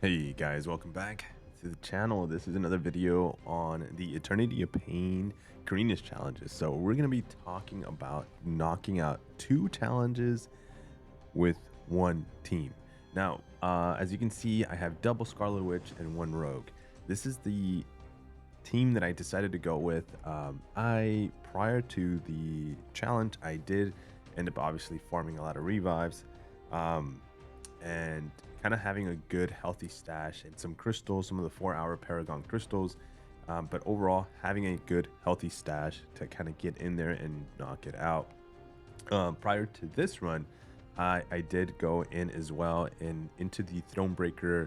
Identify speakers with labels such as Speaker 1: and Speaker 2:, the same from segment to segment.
Speaker 1: Hey guys, welcome back to the channel. This is another video on the Eternity of Pain Carinas challenges. So we're going to be talking about knocking out 2 challenges with one team. Now, as you can see, I have double Scarlet Witch and 1 Rogue. This is the team that I decided to go with. Prior to the challenge, I did end up obviously farming a lot of revives. And kind of having a good healthy stash and some crystals, some of the 4-hour Paragon crystals, but overall having a good healthy stash to kind of get in there and knock it out. Prior to this run, I did go in as well and into the Thronebreaker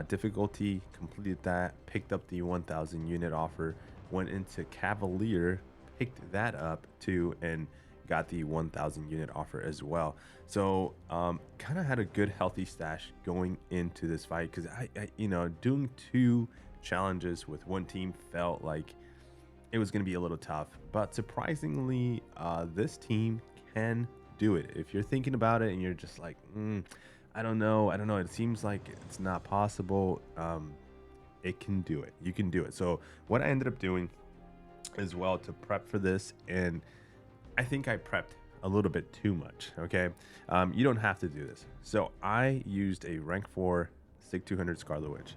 Speaker 1: difficulty, completed that, picked up the 1000 unit offer, went into Cavalier, picked that up too, and got the 1000 unit offer as well. So kind of had a good healthy stash going into this fight, because I doing 2 challenges with one team felt like it was going to be a little tough, but surprisingly this team can do it. If you're thinking about it and you're just like, I don't know, it seems like it's not possible, it can do it. You can do it. So what I ended up doing as well to prep for this, and I think I prepped a little bit too much. Okay, you don't have to do this. So I used a rank 4 SIG 200 Scarlet Witch.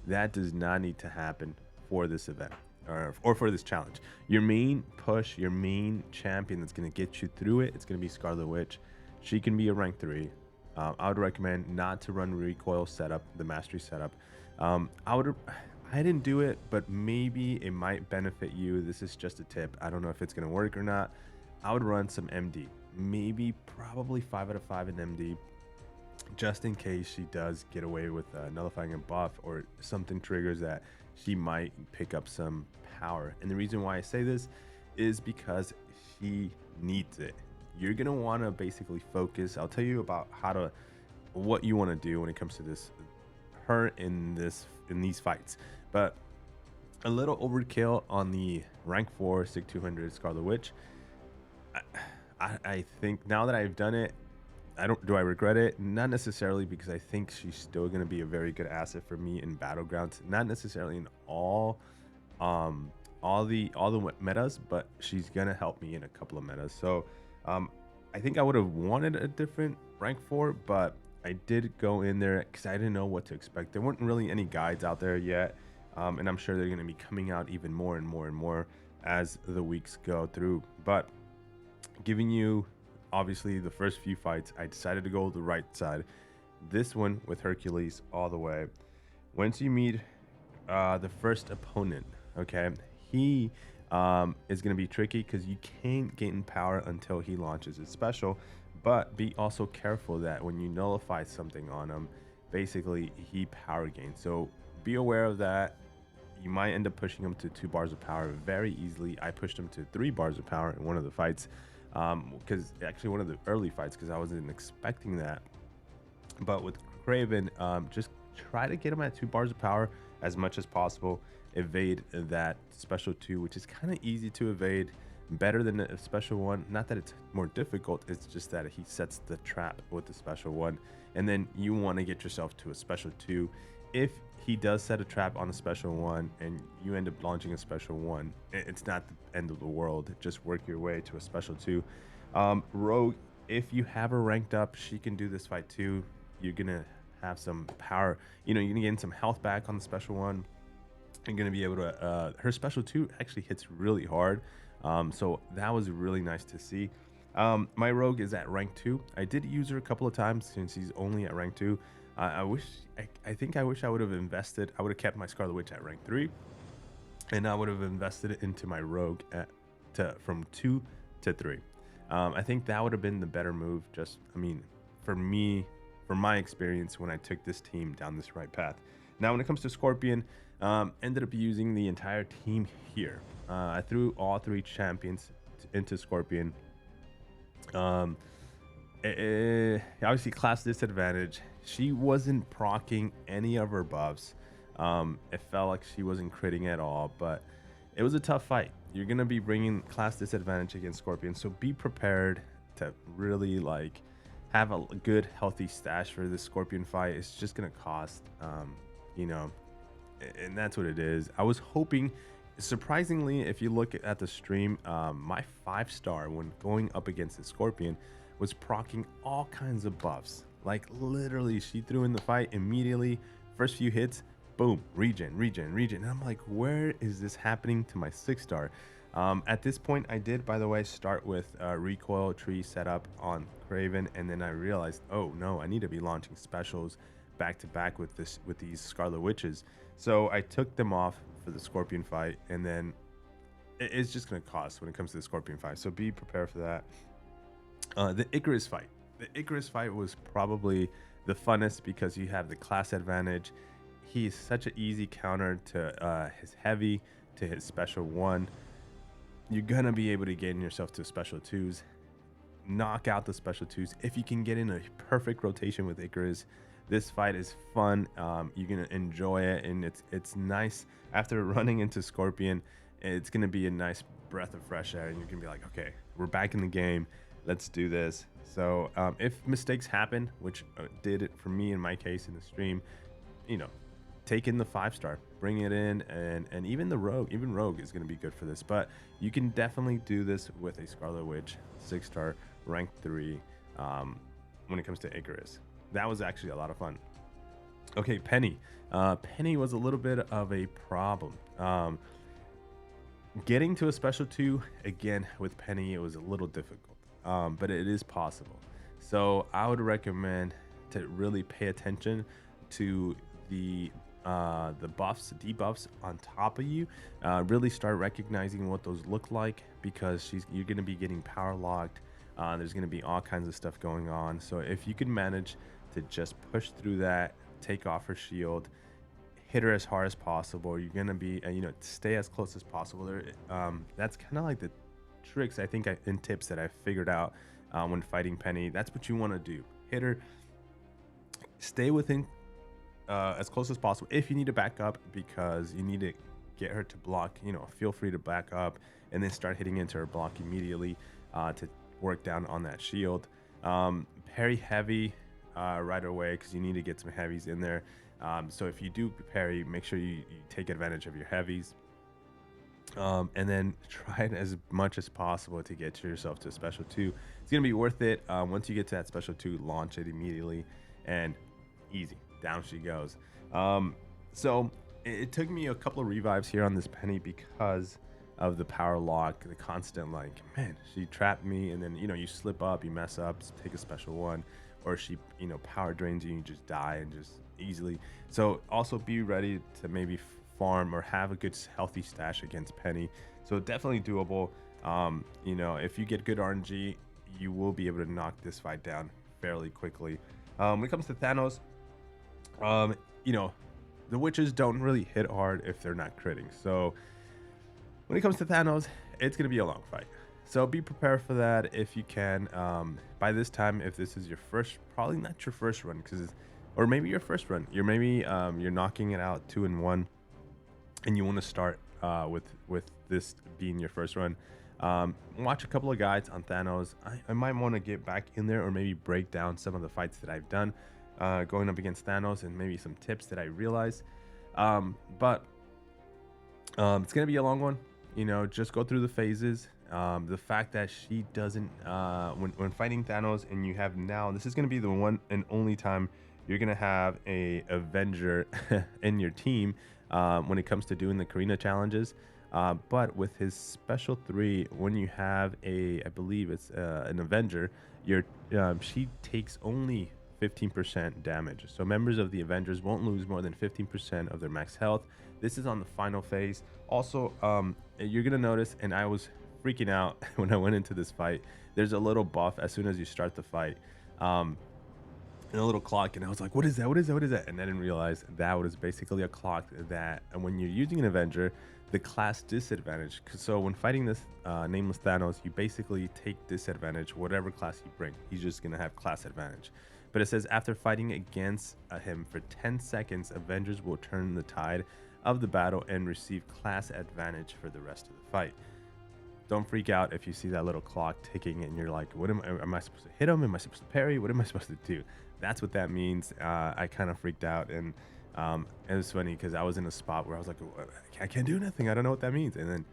Speaker 1: That does not need to happen for this event or for this challenge. Your main push, your main champion that's going to get you through it, it's going to be Scarlet Witch. She can be a rank 3. I would recommend not to run recoil setup, the mastery setup. I didn't do it, but maybe it might benefit you. This is just a tip. I don't know if it's going to work or not. I would run some MD, maybe probably 5 out of 5 in MD, just in case she does get away with nullifying a buff or something triggers that she might pick up some power. And the reason why I say this is because she needs it. You're gonna want to basically focus. I'll tell you about what you want to do when it comes to her in these fights. But a little overkill on the rank 4 SIG 200 Scarlet Witch. I think now that I've done it, do I regret it? Not necessarily, because I think she's still going to be a very good asset for me in battlegrounds. Not necessarily in all the metas, but she's going to help me in a couple of metas. So I think I would have wanted a different rank 4, but I did go in there because I didn't know what to expect. There weren't really any guides out there yet, and I'm sure they're going to be coming out even more and more and more as the weeks go through. But giving you obviously the first few fights, I decided to go the right side. This one with Hercules all the way. Once you meet the first opponent, okay, he is going to be tricky because you can't gain power until he launches his special. But be also careful that when you nullify something on him, basically he power gains. So be aware of that. You might end up pushing him to 2 bars of power very easily. I pushed him to 3 bars of power in one of the fights, because actually one of the early fights, because I wasn't expecting that. But with Craven, just try to get him at 2 bars of power as much as possible. Evade that special 2, which is kind of easy to evade, better than a special 1. Not that it's more difficult, it's just that he sets the trap with the special 1, and then you want to get yourself to a special 2. If he does set a trap on a special 1 and you end up launching a special 1, it's not the end of the world. Just work your way to a special 2. Rogue, if you have her ranked up, she can do this fight too. You're gonna have some power, you're gonna gain some health back on the special 1. You're gonna be able to her special 2 actually hits really hard, so that was really nice to see. My Rogue is at rank 2. I did use her a couple of times since he's only at rank 2. I wish I would have invested. I would have kept my Scarlet Witch at rank 3, and I would have invested it into my Rogue from 2 to 3. I think that would have been the better move. Just, for me, from my experience when I took this team down this right path. Now, when it comes to Scorpion, ended up using the entire team here. I threw all 3 champions into Scorpion. Obviously class disadvantage. She wasn't proccing any of her buffs. It felt like she wasn't critting at all, but it was a tough fight. You're gonna be bringing class disadvantage against Scorpion, so be prepared to really have a good healthy stash for this Scorpion fight. It's just gonna cost, you know, and that's what it is. I was hoping, surprisingly, if you look at the stream, my 5-star when going up against the Scorpion was proccing all kinds of buffs. Like literally, she threw in the fight immediately. First few hits, boom, regen, regen, regen. And I'm like, where is this happening to my 6-star? At this point, I did, by the way, start with recoil tree setup on Craven, and then I realized, oh no, I need to be launching specials back to back with these Scarlet Witches. So I took them off for the Scorpion fight, and then it's just gonna cost when it comes to the Scorpion fight. So be prepared for that. The Icarus fight. The Icarus fight was probably the funnest because you have the class advantage. He's such an easy counter to his heavy, to his special 1. You're gonna be able to get in yourself to special 2s, knock out the special 2s. If you can get in a perfect rotation with Icarus, this fight is fun. You're gonna enjoy it, and it's nice after running into Scorpion. It's gonna be a nice breath of fresh air, and you're gonna be like, okay, we're back in the game. Let's do this. So if mistakes happen, which did it for me in my case in the stream, you know, take in the 5-star, bring it in, and even the rogue, is going to be good for this. But you can definitely do this with a Scarlet Witch 6-star rank 3 when it comes to Icarus. That was actually a lot of fun. Okay, Penny. Penny was a little bit of a problem. Getting to a special 2 again with Penny, it was a little difficult, but it is possible. So I would recommend to really pay attention to the buffs, debuffs on top of you. Really start recognizing what those look like, because you're going to be getting power locked. There's going to be all kinds of stuff going on. So if you can manage to just push through that, take off her shield, hit her as hard as possible, you're going to be, you know, stay as close as possible. That's kind of like the tricks I think and tips that I figured out when fighting Penny. That's what you want to do. Hit her, stay within as close as possible. If you need to back up because you need to get her to block, you know, feel free to back up and then start hitting into her block immediately to work down on that shield. Parry heavy right away, because you need to get some heavies in there. So if you do parry, make sure you take advantage of your heavies, and then try it as much as possible to get yourself to a special 2. It's gonna be worth it. Once you get to that special 2, launch it immediately, and easy, down she goes. So it took me a couple of revives here on this Penny because of the power lock, the constant, like, man, she trapped me, and then, you know, you slip up, you mess up, take a special 1, or she, you know, power drains you, and you just die and just easily. So also be ready to maybe farm or have a good healthy stash against Penny. So definitely doable. You know, if you get good RNG, you will be able to knock this fight down fairly quickly. When it comes to Thanos, you know, the witches don't really hit hard if they're not critting. So when it comes to Thanos, it's going to be a long fight. So be prepared for that if you can. By this time, if this is your first, probably not your first run, or maybe your first run, you're knocking it out 2-1, and you want to start with this being your first run. Watch a couple of guides on Thanos. I might want to get back in there, or maybe break down some of the fights that I've done going up against Thanos, and maybe some tips that I realized. But it's gonna be a long one. You know, just go through the phases. The fact that she doesn't, when fighting Thanos, and you have now, this is gonna be the one and only time you're gonna have a Avenger in your team when it comes to doing the Carina challenges. But with his special 3, when you have I believe it's an Avenger, she takes only 15% damage. So members of the Avengers won't lose more than 15% of their max health. This is on the final phase. Also, you're gonna notice, and I was freaking out when I went into this fight, there's a little buff as soon as you start the fight, and a little clock, and I was like, what is that, what is that, what is that? And I didn't realize that was basically a clock that, and when you're using an Avenger, the class disadvantage. So when fighting this nameless Thanos, you basically take disadvantage whatever class you bring. He's just gonna have class advantage. But it says after fighting against him for 10 seconds, Avengers will turn the tide of the battle and receive class advantage for the rest of the fight. don't freak out if you see that little clock ticking and you're like, what am I supposed to hit him? Am I supposed to parry? What am I supposed to do? That's what that means. I kind of freaked out, and it was funny because I was in a spot where I was like, I can't do nothing. I don't know what that means. And then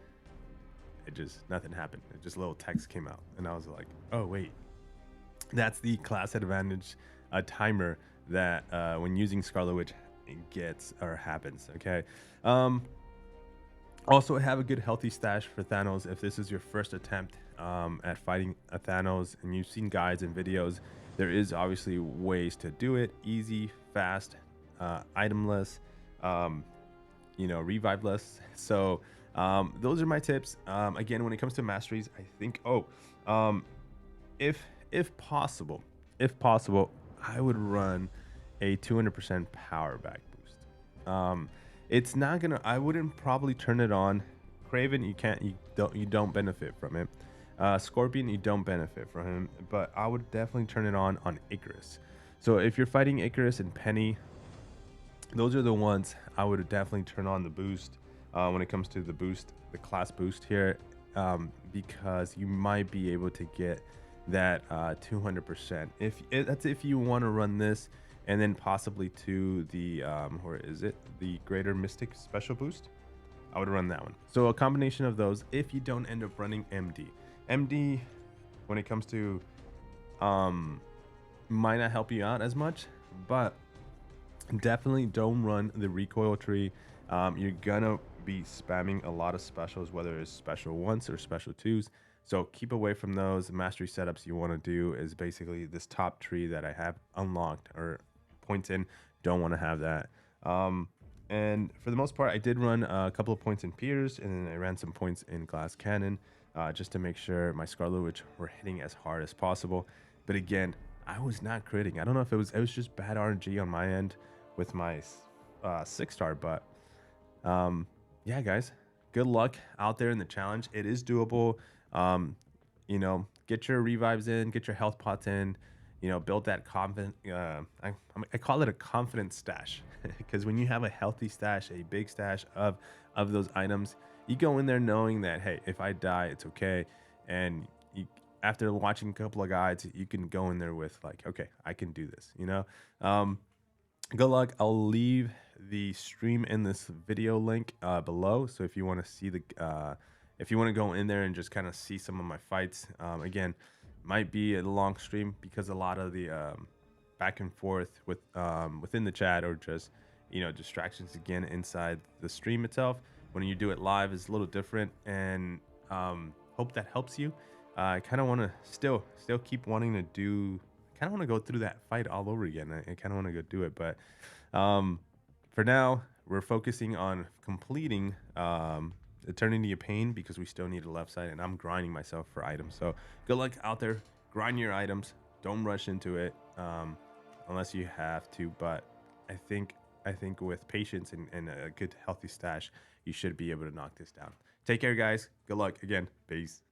Speaker 1: nothing happened. It just a little text came out, and I was like, oh wait, that's the class advantage timer that when using Scarlet Witch gets or happens. Okay. Also, have a good healthy stash for Thanos if this is your first attempt at fighting a Thanos and you've seen guides and videos. There is obviously ways to do it: easy, fast, itemless, reviveless. So those are my tips. Again, when it comes to masteries, I think if possible, I would run a 200% power back boost. It's not gonna. I wouldn't probably turn it on. Craven, you don't benefit from it. Scorpion, you don't benefit from him. But I would definitely turn it on Icarus. So if you're fighting Icarus and Penny, those are the ones I would definitely turn on the boost. When it comes to the boost, the class boost here, because you might be able to get that 200%. That's if you want to run this. And then possibly to the where is it? The Greater Mystic Special Boost. I would run that one. So a combination of those. If you don't end up running MD, when it comes to might not help you out as much, but definitely don't run the recoil tree. You're gonna be spamming a lot of specials, whether it's special 1s or special 2s. So keep away from those. The mastery setups you want to do is basically this top tree that I have unlocked or points in. Don't want to have that. And for the most part, I did run a couple of points in Piers, and then I ran some points in Glass Cannon, just to make sure my Scarlet Witch were hitting as hard as possible. But again, I was not critting. I don't know if it was just bad RNG on my end with my 6-star, but yeah, guys, good luck out there in the challenge. It is doable. Get your revives in, get your health pots in. Build that confident. I call it a confident stash, because when you have a healthy stash, a big stash of those items, you go in there knowing that, hey, if I die, it's okay. And after watching a couple of guides, you can go in there with like, okay, I can do this. Good luck. I'll leave the stream in this video link below. So if you want to see if you want to go in there and just kind of see some of my fights, again. Might be a long stream because a lot of the back and forth within the chat, or just distractions again inside the stream itself. When you do it live, is a little different, and hope that helps you. I kind of want to still keep wanting to do. Kind of want to go through that fight all over again. I kind of want to go do it, but for now we're focusing on completing Eternity of Pain, because we still need a left side, and I'm grinding myself for items. So good luck out there. Grind your items. Don't rush into it unless you have to. But I think with patience and a good healthy stash, you should be able to knock this down. Take care, guys. Good luck again. Peace.